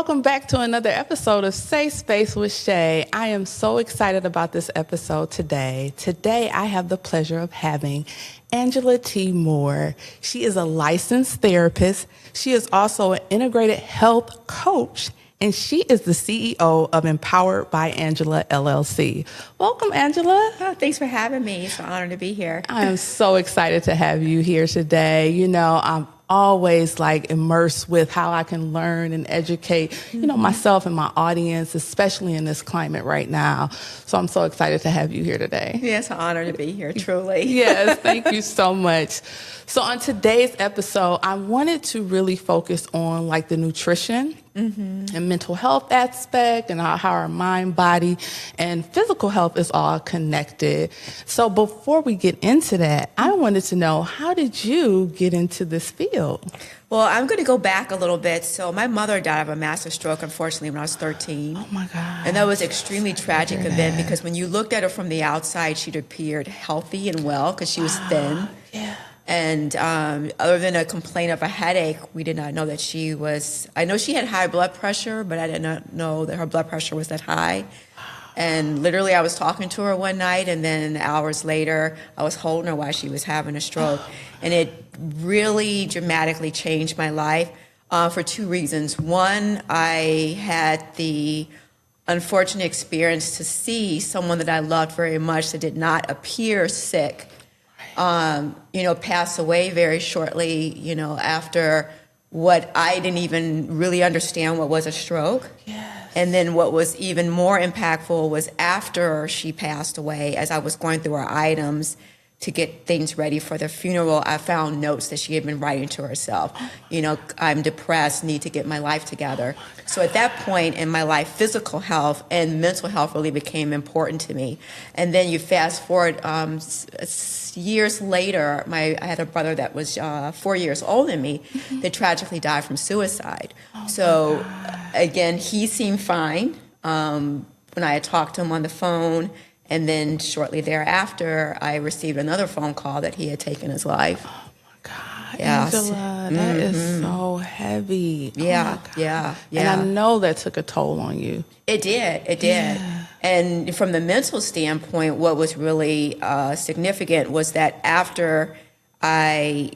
welcome back to another episode of Safe Space with Shay. I am so excited about this episode today. Today, I have the pleasure of having Angela T. Moore. She is a licensed therapist. She is also an integrated health coach, and she is the CEO of Empowered by Angela, LLC. Welcome, Angela. Oh, thanks for having me. It's an honor to be here. I am so excited to have you here today. You know, I'm always immersed with how I can learn and educate, myself and my audience, especially in this climate right now. So I'm so excited to have you here today. Yeah, it's an honor to be here, truly. Yes, thank you so much. So on today's episode, I wanted to really focus on the nutrition and mental health aspect and how our mind, body, and physical health is all connected. So before we get into that, I wanted to know, how did you get into this field? Well, I'm going to go back a little bit. So my mother died of a massive stroke, unfortunately, when I was 13. Oh, my God. And that was an extremely tragic event because when you looked at her from the outside, she'd appeared healthy and well because she was thin. Yeah. And other than a complaint of a headache, we did not know that she was, I know she had high blood pressure, but I did not know that her blood pressure was that high. And literally I was talking to her one night, and then hours later, I was holding her while she was having a stroke. And it really dramatically changed my life for two reasons. One, I had the unfortunate experience to see someone that I loved very much that did not appear sick pass away very shortly, after what I didn't even really understand what was a stroke. Yes. And then what was even more impactful was after she passed away, as I was going through her items to get things ready for the funeral, I found notes that she had been writing to herself. I'm depressed, need to get my life together. So at that point in my life, physical health and mental health really became important to me. And then you fast forward years later, I had a brother that was 4 years older than me that tragically died from suicide. So again, he seemed fine when I had talked to him on the phone. And then shortly thereafter, I received another phone call that he had taken his life. Oh, my God. Yes. Angela, that is so heavy. Yeah, oh yeah. And I know that took a toll on you. It did. Yeah. And from the mental standpoint, what was really significant was that after I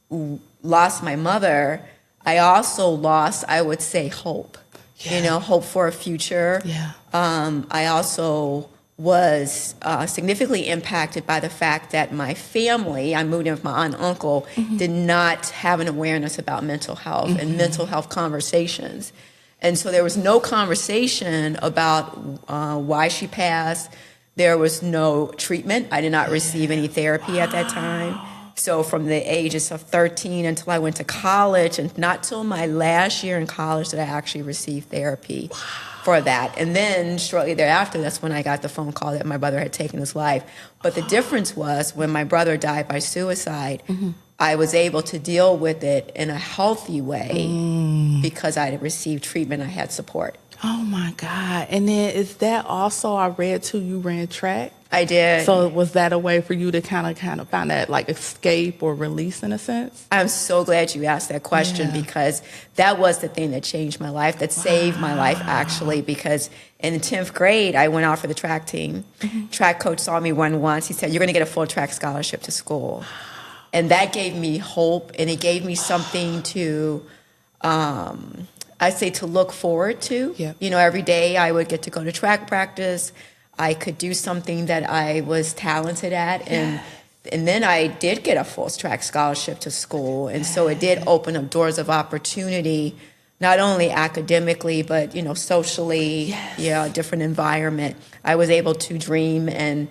lost my mother, I also lost, I would say, hope. Yeah. Hope for a future. Yeah. I also was significantly impacted by the fact that my family, I moved in with my aunt and uncle, did not have an awareness about mental health and mental health conversations. And so there was no conversation about why she passed. There was no treatment. I did not receive any therapy at that time. So from the ages of 13 until I went to college, and not till my last year in college did I actually receive therapy for that. And then shortly thereafter, that's when I got the phone call that my brother had taken his life. But the difference was when my brother died by suicide, I was able to deal with it in a healthy way because I had received treatment, I had support. Oh, my God. And then is that also, I read too, you ran track? I did. So was that a way for you to kind of find that escape or release in a sense? I'm so glad you asked that question because that was the thing that changed my life, that saved my life actually, because in the 10th grade, I went out for the track team. Track coach saw me run once. He said, "You're going to get a full track scholarship to school." And that gave me hope, and it gave me something to, I say, to look forward to. Yep. Every day I would get to go to track practice. I could do something that I was talented at, and then I did get a full track scholarship to school, and so it did open up doors of opportunity, not only academically but socially, a different environment. I was able to dream and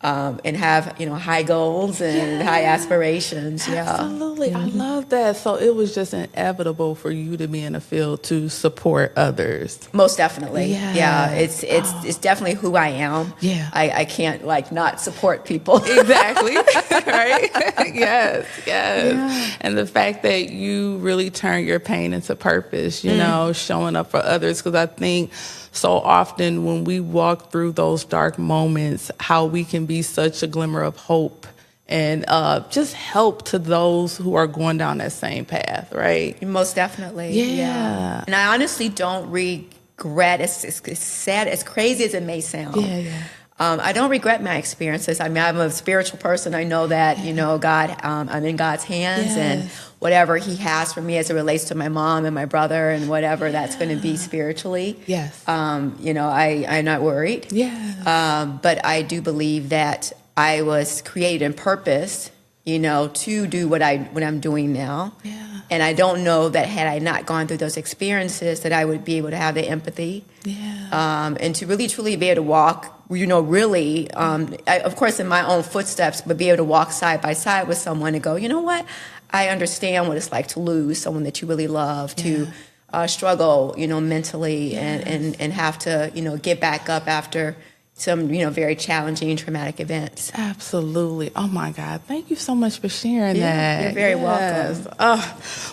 have high goals and high aspirations. Absolutely. I love that. So it was just inevitable for you to be in the field to support others. Most definitely. Yeah. It's definitely who I am. Yeah. I can't not support people. Exactly. Right? Yes. Yeah. And the fact that you really turn your pain into purpose, showing up for others, because I think so often when we walk through those dark moments, how we can be such a glimmer of hope and just help to those who are going down that same path, right? Most definitely. Yeah. And I honestly don't regret, as sad, as crazy as it may sound. Yeah. I don't regret my experiences. I mean, I'm a spiritual person. I know that, God, I'm in God's hands, and whatever He has for me as it relates to my mom and my brother and whatever that's going to be spiritually. Yes. I'm not worried. Yeah. But I do believe that I was created and purposed, to do what I'm doing now. Yeah. And I don't know that had I not gone through those experiences that I would be able to have the empathy. Yeah. And to really, truly be able to walk, really, of course, in my own footsteps, but be able to walk side by side with someone and go, you know what? I understand what it's like to lose someone that you really love, to struggle, mentally, and have to, get back up after some, very challenging, traumatic events. Absolutely. Oh my God. Thank you so much for sharing that. You're very welcome.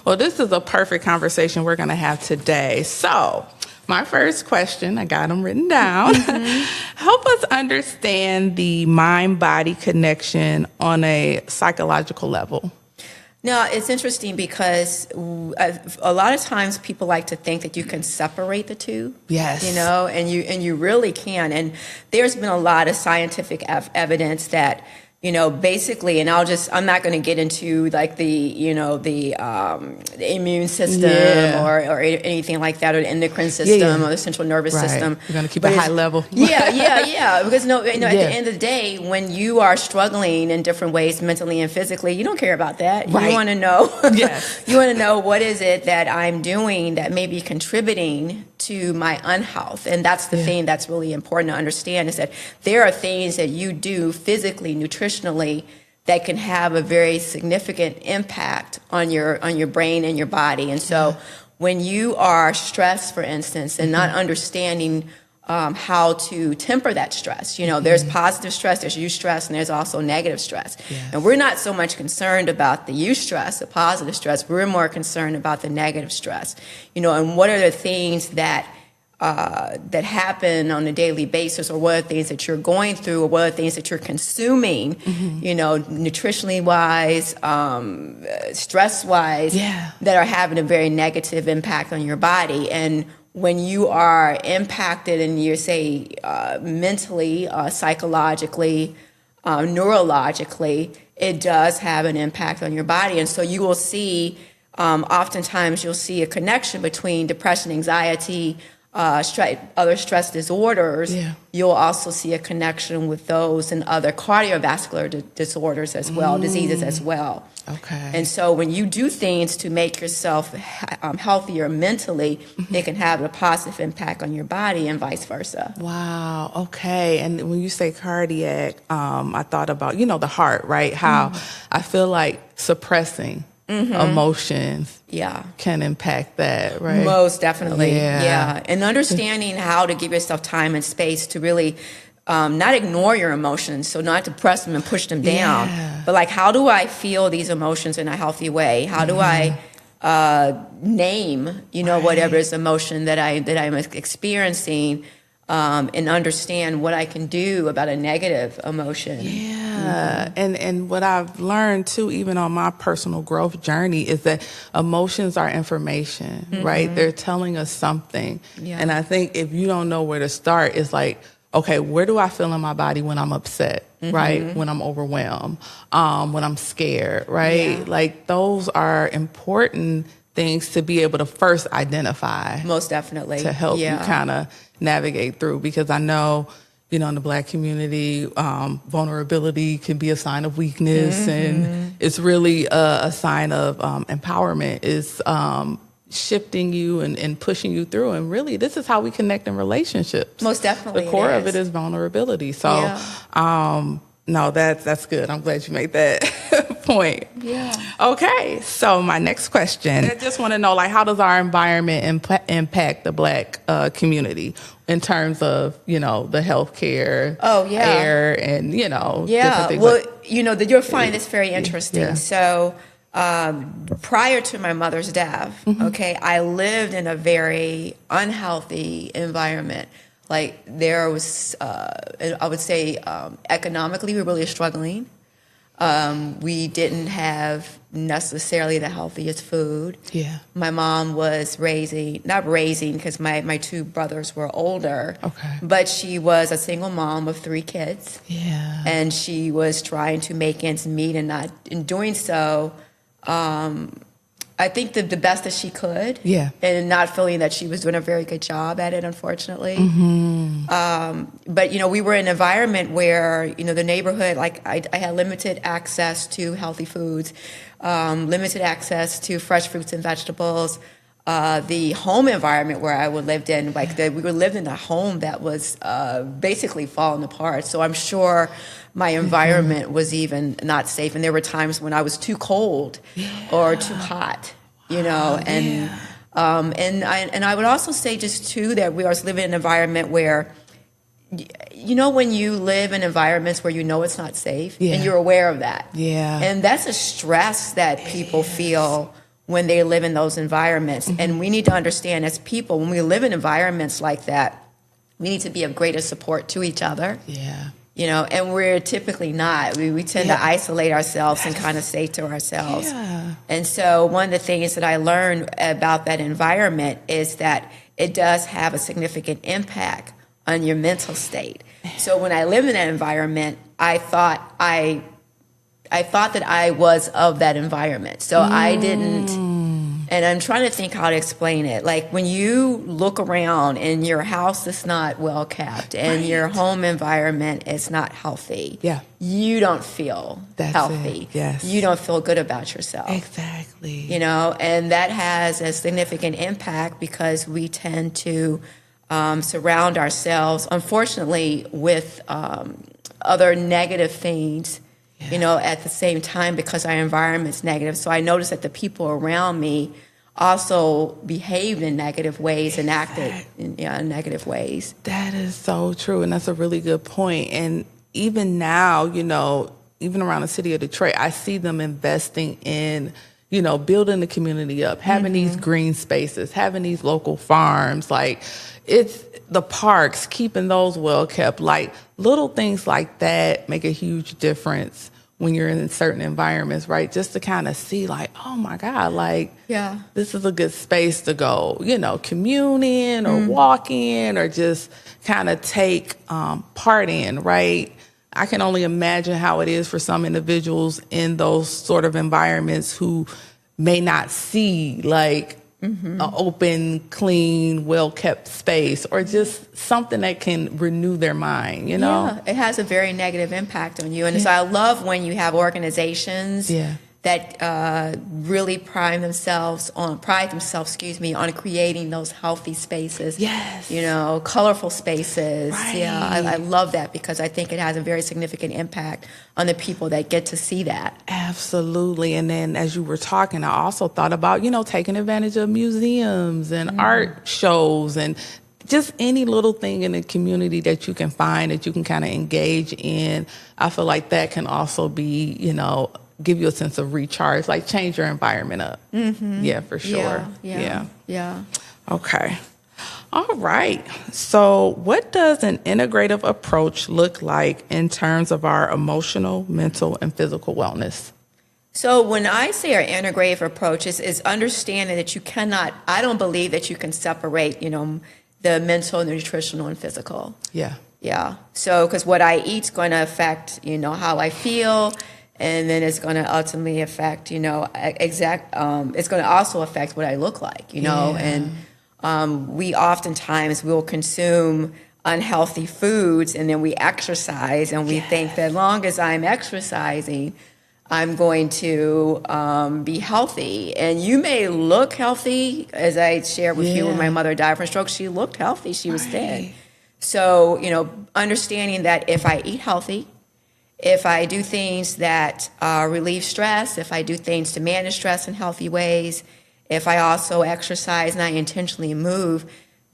Well, this is a perfect conversation we're going to have today. So my first question, I got them written down. Help us understand the mind-body connection on a psychological level. Now, it's interesting because a lot of times people like to think that you can separate the two. Yes. And you really can. And there's been a lot of scientific evidence that, basically, and I'm not going to get into like the immune system or anything like that, or the endocrine system or the central nervous system. We're going to keep it high level. Because at the end of the day, when you are struggling in different ways, mentally and physically, you don't care about that. Right. You want to know. Yes. You want to know what is it that I'm doing that may be contributing to my unhealth. And that's the thing that's really important to understand, is that there are things that you do physically, nutritionally, that can have a very significant impact on your brain and your body. And so when you are stressed, for instance, and not understanding how to temper that stress. There's positive stress, there's eustress, and there's also negative stress. Yes. And we're not so much concerned about the eustress, the positive stress. We're more concerned about the negative stress. And what are the things that happen on a daily basis, or what are the things that you're going through, or what are the things that you're consuming, nutritionally wise, stress wise, that are having a very negative impact on your body. And when you are impacted, and you say mentally, psychologically, neurologically, it does have an impact on your body. And so you will see, oftentimes you'll see a connection between depression, anxiety, other stress disorders. You'll also see a connection with those and other cardiovascular disorders as well, diseases as well. Okay. And so when you do things to make yourself healthier mentally, it can have a positive impact on your body, and vice versa. Wow. Okay. And when you say cardiac, I thought about, the heart, right? How I feel like suppressing emotions can impact that, right? Most definitely. Yeah. And understanding how to give yourself time and space to really not ignore your emotions, so not to press them and push them down, but like, how do I feel these emotions in a healthy way? How do I name, whatever is emotion that I'm experiencing, and understand what I can do about a negative emotion. And what I've learned too, even on my personal growth journey, is that emotions are information, right? They're telling us something. And I think if you don't know where to start, it's like, okay, where do I feel in my body when I'm upset, right? When I'm overwhelmed, when I'm scared, right? Like, those are important things to be able to first identify. Most definitely. To help you kind of navigate through, because I know, in the Black community, vulnerability can be a sign of weakness, and it's really a sign of empowerment. Is shifting you and pushing you through. And really, this is how we connect in relationships. Most definitely. The core of it is vulnerability. So, no, that's good. I'm glad you made that point. Okay. So my next question, I just want to know, like, how does our environment impact the Black community in terms of, the healthcare, air, and, different things. Well, you'll find this very interesting. So, prior to my mother's death, I lived in a very unhealthy environment. Like, there was, I would say, economically, we were really struggling. We didn't have necessarily the healthiest food. Yeah. My mom was not raising because my two brothers were older. Okay. But she was a single mom of 3 kids. Yeah. And she was trying to make ends meet, and not in doing so, I think the best that she could. Yeah. And not feeling that she was doing a very good job at it, unfortunately. But, we were in an environment where, the neighborhood, like I had limited access to healthy foods, limited access to fresh fruits and vegetables. The home environment where I lived in, we were living in a home that was basically falling apart. So I'm sure my environment was even not safe. And there were times when I was too cold or too hot, and I would also say just too that we always live in an environment where, when you live in environments where it's not safe and you're aware of that. Yeah. And that's a stress that people feel when they live in those environments. And we need to understand as people, when we live in environments like that, we need to be of greater support to each other. Yeah. And we're typically not. We tend to isolate ourselves and kind of say to ourselves. Yeah. And so one of the things that I learned about that environment is that it does have a significant impact on your mental state. So when I lived in that environment, I thought that I was of that environment. So I didn't, and I'm trying to think how to explain it. Like when you look around and your house is not well kept and your home environment is not healthy, you don't feel healthy. Yes. You don't feel good about yourself. Exactly. And that has a significant impact because we tend to surround ourselves, unfortunately, with other negative things, at the same time because our environment's negative. So I noticed that the people around me also behaved in negative ways and acted in negative ways. That is so true, and that's a really good point. And even now, even around the city of Detroit, I see them investing in, building the community up, having these green spaces, having these local farms, like it's the parks, keeping those well kept. Like little things like that make a huge difference when you're in certain environments, right? Just to kind of see like, oh my God, like this is a good space to go, commune in or walk in or just kind of take part in, right? I can only imagine how it is for some individuals in those sort of environments who may not see like an open, clean, well-kept space or just something that can renew their mind, Yeah, it has a very negative impact on you. And so I love when you have organizations that really pride themselves, on creating those healthy spaces. Yes. Colorful spaces. Right. Yeah, I love that because I think it has a very significant impact on the people that get to see that. Absolutely. And then as you were talking, I also thought about, taking advantage of museums and art shows and just any little thing in the community that you can find that you can kind of engage in. I feel like that can also be, give you a sense of recharge, like change your environment up. Yeah, for sure. Yeah. Okay. All right. So what does an integrative approach look like in terms of our emotional, mental, and physical wellness? So when I say our integrative approach is understanding that I don't believe that you can separate, the mental, the nutritional, and physical. Yeah. Yeah. So, because what I eat is going to affect, how I feel, and then it's going to ultimately affect, it's going to also affect what I look like, and we oftentimes will consume unhealthy foods and then we exercise and we think that as long as I'm exercising, I'm going to be healthy. And you may look healthy, as I shared with you when my mother died from stroke. She looked healthy. She was thin. So, understanding that if I eat healthy, if I do things that relieve stress, if I do things to manage stress in healthy ways, if I also exercise and I intentionally move,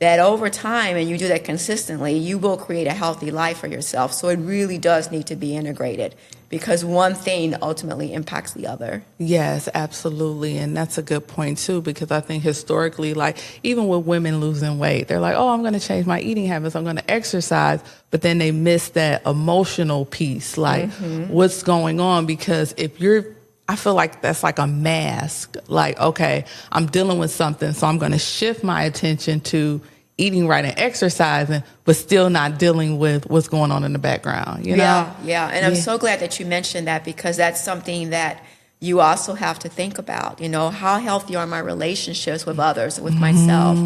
that over time, and you do that consistently, you will create a healthy life for yourself. So it really does need to be integrated, because one thing ultimately impacts the other. Yes, absolutely. And that's a good point too, because I think historically, like even with women losing weight, they're like, oh, I'm going to change my eating habits, I'm going to exercise. But then they miss that emotional piece, like what's going on. Because I feel like that's like a mask. Like, okay, I'm dealing with something, so I'm going to shift my attention to eating right and exercising, but still not dealing with what's going on in the background, you know? Yeah. And I'm so glad that you mentioned that, because that's something that you also have to think about. You know, how healthy are my relationships with others, with myself?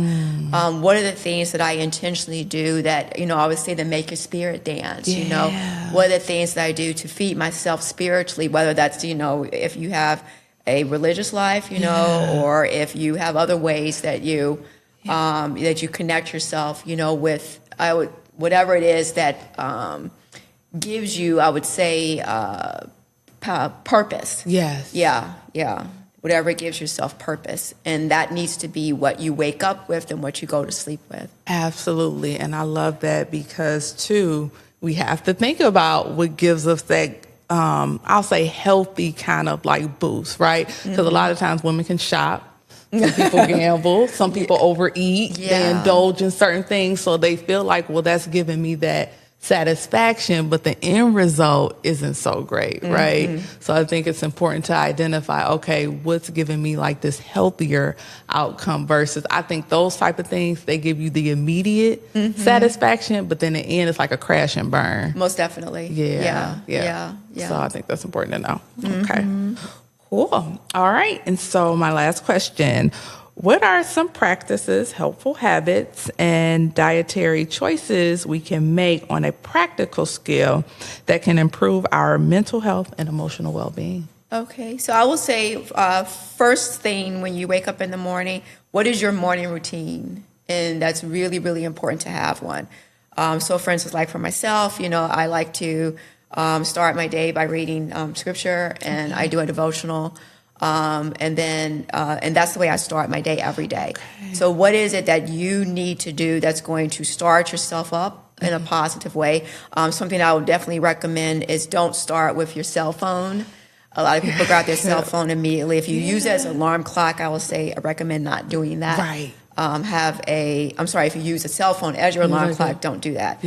What are the things that I intentionally do that, you know, I always say that make your spirit dance, you know? What are the things that I do to feed myself spiritually, whether that's, you know, if you have a religious life, you know, or if you have other ways that you that you connect yourself, you know, with whatever it is that gives you, I would say, purpose. Yes. Yeah. Whatever gives yourself purpose. And that needs to be what you wake up with and what you go to sleep with. Absolutely. And I love that, because too, we have to think about what gives us that I'll say healthy kind of like boost, right? Because a lot of times women can shop. Some people gamble, some people overeat, they indulge in certain things, so they feel like, well, that's giving me that satisfaction, but the end result isn't so great, right? So I think it's important to identify, okay, what's giving me like this healthier outcome, versus I think those type of things, they give you the immediate satisfaction, but then in the end, it's like a crash and burn. Most definitely. Yeah. So I think that's important to know. Okay. Cool. All right. And so my last question, what are some practices, helpful habits, and dietary choices we can make on a practical scale that can improve our mental health and emotional well-being? Okay. So I will say, first thing when you wake up in the morning, what is your morning routine? And that's really, really important to have one. So for instance, like for myself, you know, I like to start my day by reading scripture, and I do a devotional, and that's the way I start my day every day. Okay. So what is it that you need to do that's going to start yourself up in a positive way? Something I would definitely recommend is don't start with your cell phone. A lot of people grab their cell phone immediately. If you use it as an alarm clock, I recommend not doing that. Right. If you use a cell phone as your alarm clock, don't do that.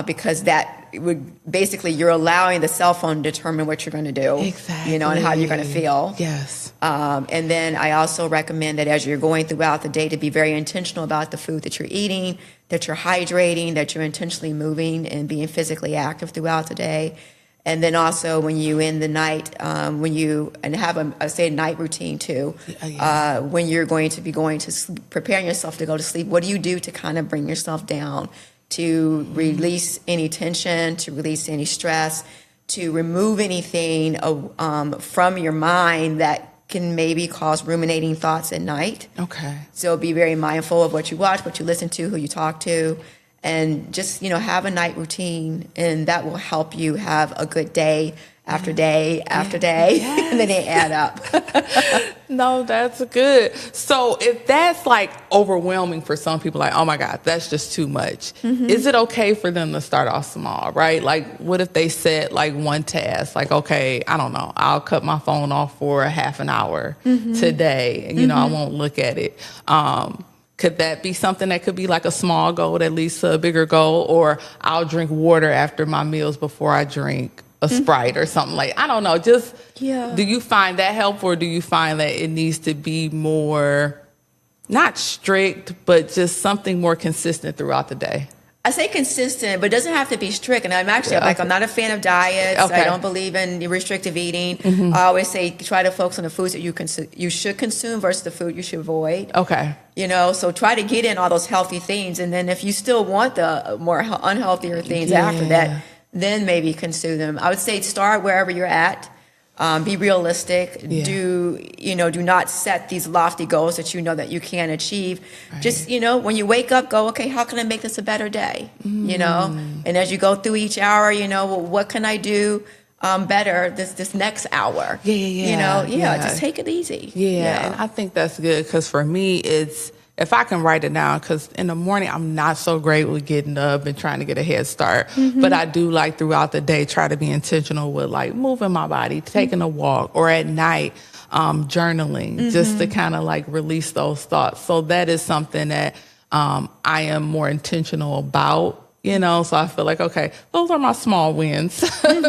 Because that would basically, you're allowing the cell phone to determine what you're going to do. Exactly. You know, and how you're going to feel. Yes. And then I also recommend that as you're going throughout the day, to be very intentional about the food that you're eating, that you're hydrating, that you're intentionally moving and being physically active throughout the day. And then also when you in the night, and have a night routine too, when you're going to sleep, preparing yourself to go to sleep, what do you do to kind of bring yourself down, to release any tension, to release any stress, to remove anything from your mind that can maybe cause ruminating thoughts at night. Okay. So be very mindful of what you watch, what you listen to, who you talk to. And just, you know, have a night routine, and that will help you have a good day after day after day, and then they add up. No, that's good. So if that's like overwhelming for some people, like, oh my God, that's just too much. Is it okay for them to start off small, right? Like, what if they set like one task, like, okay, I don't know, I'll cut my phone off for a half an hour today, and, you know, I won't look at it. Could that be something that could be like a small goal that leads to a bigger goal? Or I'll drink water after my meals before I drink a Sprite or something like, I don't know. Just, do you find that helpful, or do you find that it needs to be more, not strict, but just something more consistent throughout the day? I say consistent, but it doesn't have to be strict. And I'm actually I'm not a fan of diets. I don't believe in restrictive eating. I always say try to focus on the foods that you should consume versus the food you should avoid. Okay. You know, so try to get in all those healthy things, and then if you still want the more unhealthier things after that, then maybe consume them. I would say start wherever you're at. Be realistic. Do not set these lofty goals that you know that you can't achieve. Right. Just, you know, when you wake up, go, okay, how can I make this a better day? You know, and as you go through each hour, you know, well, what can I do better this next hour? You know, just take it easy. And I think that's good, because for me, it's if I can write it down, because in the morning I'm not so great with getting up and trying to get a head start. But I do like throughout the day try to be intentional with like moving my body, taking a walk, or at night journaling, just to kind of like release those thoughts. So that is something that I am more intentional about. So I feel like, okay, those are my small wins, and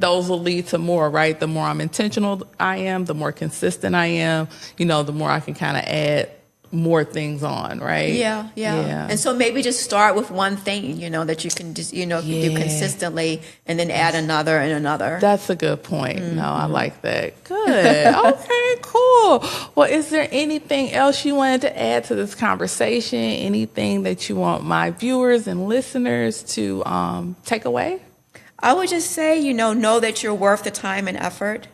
those will lead to more, right? The more I'm intentional I am, the more consistent I am, the more I can kind of add more things on, right? Yeah. And so maybe just start with one thing, that you can just, do consistently, and then add another and another. That's a good point. No, I like that. Good. Okay, cool. Well, is there anything else you wanted to add to this conversation? Anything that you want my viewers and listeners to take away? I would just say, know that you're worth the time and effort.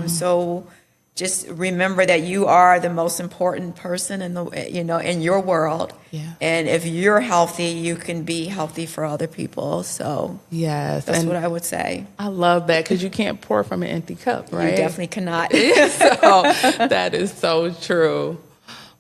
So just remember that you are the most important person in your world. Yeah. And if you're healthy, you can be healthy for other people. So yes, that's what I would say. I love that, because you can't pour from an empty cup, right? You definitely cannot. So that is so true.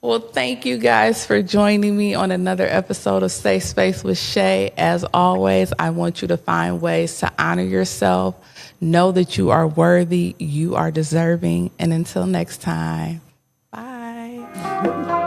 Well, thank you guys for joining me on another episode of Safe Space with Shay. As always, I want you to find ways to honor yourself. Know that you are worthy, you are deserving. And until next time, bye.